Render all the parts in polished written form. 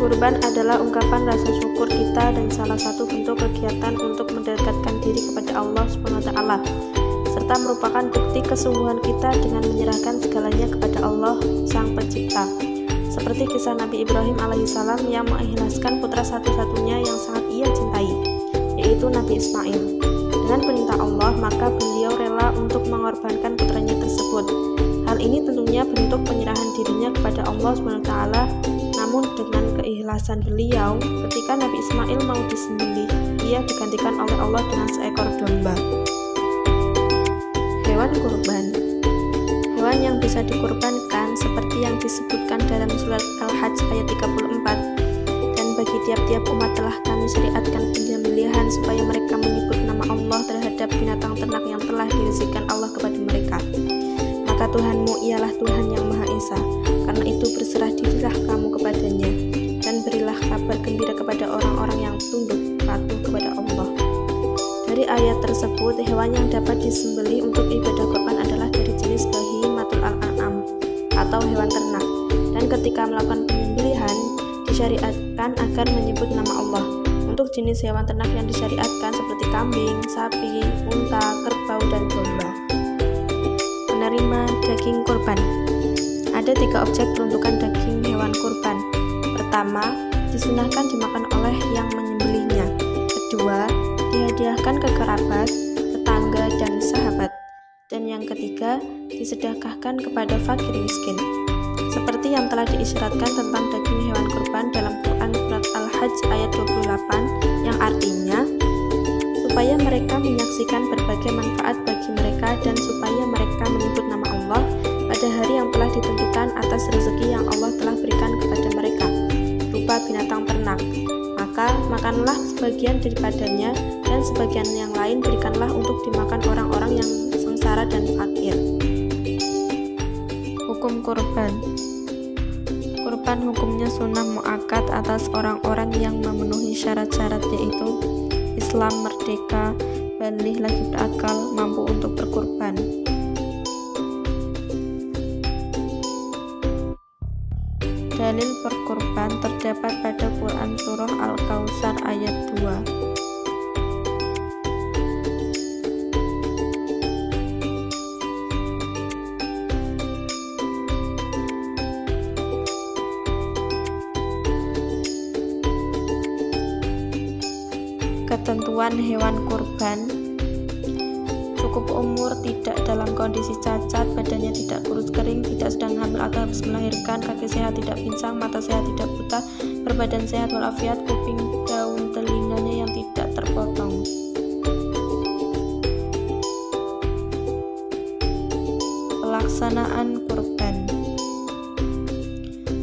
Kurban adalah ungkapan rasa syukur kita dan salah satu bentuk kegiatan untuk mendekatkan diri kepada Allah SWT, serta merupakan bukti kesungguhan kita dengan menyerahkan segalanya kepada Allah Sang Pencipta. Seperti kisah Nabi Ibrahim alaihissalam yang mengikhlaskan putra satu-satunya yang sangat ia cintai, yaitu Nabi Ismail. Dengan perintah Allah, maka beliau rela untuk mengorbankan putranya tersebut. Hal ini tentunya bentuk penyerahan dirinya kepada Allah SWT. Namun dengan keikhlasan beliau, ketika Nabi Ismail mau disembelih, ia digantikan oleh Allah dengan seekor domba. Hewan kurban. Hewan yang bisa dikurbankan seperti yang disebutkan dalam surat Al-Hajj ayat 34. Dan bagi tiap-tiap umat telah kami syariatkan penyembelihan supaya mereka menyebut nama Allah terhadap binatang ternak yang telah dirizkikan Allah kepada mereka. Maka Tuhanmu ialah Tuhan yang Maha Esa. Karena itu berserah dirilah kamu kepadanya, dan berilah kabar gembira kepada orang-orang yang tunduk patuh kepada Allah. Dari ayat tersebut, hewan yang dapat disembelih untuk ibadah kurban adalah dari jenis bahimatul an'am atau hewan ternak. Dan ketika melakukan penyembelihan, disyariatkan agar menyebut nama Allah. Untuk jenis hewan ternak yang disyariatkan seperti kambing, sapi, unta, kerbau, dan domba. Menerima daging kurban. Ada 3 objek peruntukan daging hewan kurban. Pertama, disunahkan dimakan oleh yang menyembelihnya. Kedua, dihadiahkan ke kerabat, tetangga, dan sahabat. Dan yang ketiga, disedekahkan kepada fakir miskin. Seperti yang telah diisyaratkan tentang daging hewan kurban dalam Quran surat Al-Hajj ayat 28, yang artinya supaya mereka menyaksikan berbagai manfaat bagi mereka dan supaya mereka menyebut nama Allah pada hari yang telah ditentukan atas rezeki yang Allah telah berikan kepada mereka berupa binatang ternak. Maka makanlah sebagian daripadanya dan sebagian yang lain berikanlah untuk dimakan orang-orang yang sengsara dan fakir. Hukum kurban. Kurban hukumnya sunnah muakkad atas orang-orang yang memenuhi syarat-syarat, yaitu Islam, merdeka, baligh, lagi berakal, mampu untuk berkurban. Dalil berkurban terdapat pada Quran surah Al-Kautsar ayat 2. Ketentuan hewan kurban. Cukup umur, tidak dalam kondisi cacat, badannya tidak kurus kering, tidak sedang hamil atau habis melahirkan, kaki sehat tidak pincang, mata sehat tidak buta, berbadan sehat walafiat, kuping, daun telinganya yang tidak terpotong. Pelaksanaan kurban.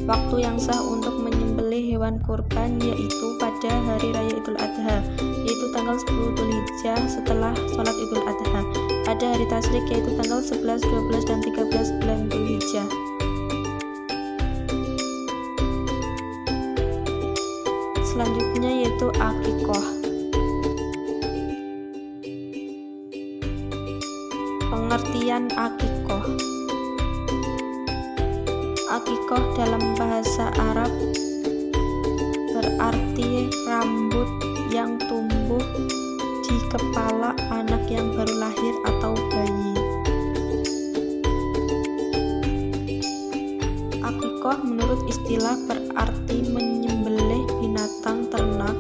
Waktu yang sah untuk menyembelih hewan kurban yaitu pada hari raya Idul Adha, yaitu tanggal 10 Dzulhijjah setelah sholat Idul Adha, pada hari tasyrik yaitu tanggal 11, 12, dan 13 bulan Dzulhijjah. Selanjutnya yaitu akikoh. Pengertian akikoh. Akikoh dalam bahasa Arab berarti rambut yang tumbuh di kepala anak yang baru lahir atau bayi. Akikoh menurut istilah berarti menyembelih binatang ternak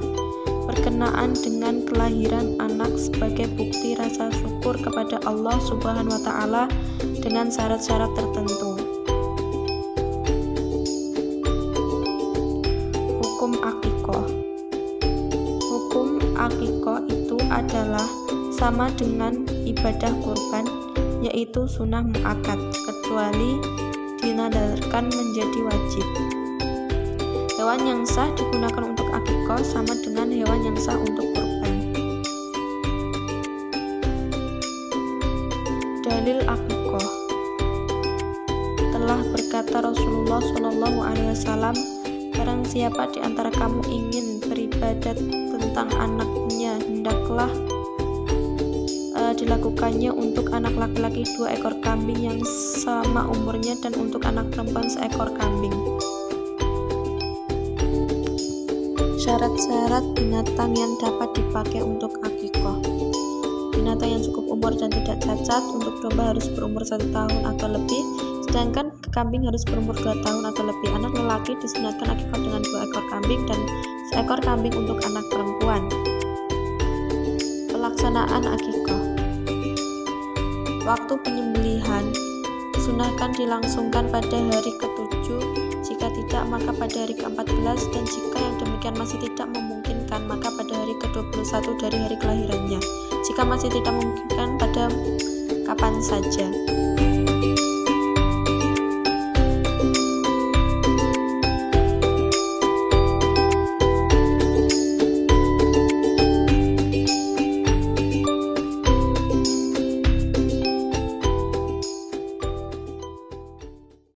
berkenaan dengan kelahiran anak sebagai bukti rasa syukur kepada Allah Subhanahu wa Ta'ala dengan syarat-syarat tertentu. Hukum akikoh. Hukum akikoh itu adalah sama dengan ibadah kurban, yaitu sunnah muakkad, kecuali dinadarkan menjadi wajib. Hewan yang sah digunakan untuk akikoh sama dengan hewan yang sah untuk kurban. Dalil akikoh. Telah berkata Rasulullah SAW, barang siapa di antara kamu ingin beribadat tentang anaknya, hendaklah dilakukannya untuk anak laki-laki 2 ekor kambing yang sama umurnya dan untuk anak perempuan 1 ekor kambing. Syarat-syarat binatang yang dapat dipakai untuk akikoh. Binatang yang cukup umur dan tidak cacat. Untuk domba harus berumur 1 tahun atau lebih, sedangkan kambing harus berumur 2 tahun atau lebih. Anak lelaki disunatkan akikoh dengan 2 ekor kambing dan seekor kambing untuk anak perempuan. Pelaksanaan akikoh. Waktu penyembelihan disunahkan dilangsungkan pada hari ke-7, jika tidak maka pada hari ke-14, dan jika yang demikian masih tidak memungkinkan maka pada hari ke-21 dari hari kelahirannya. Jika masih tidak memungkinkan, pada kapan saja.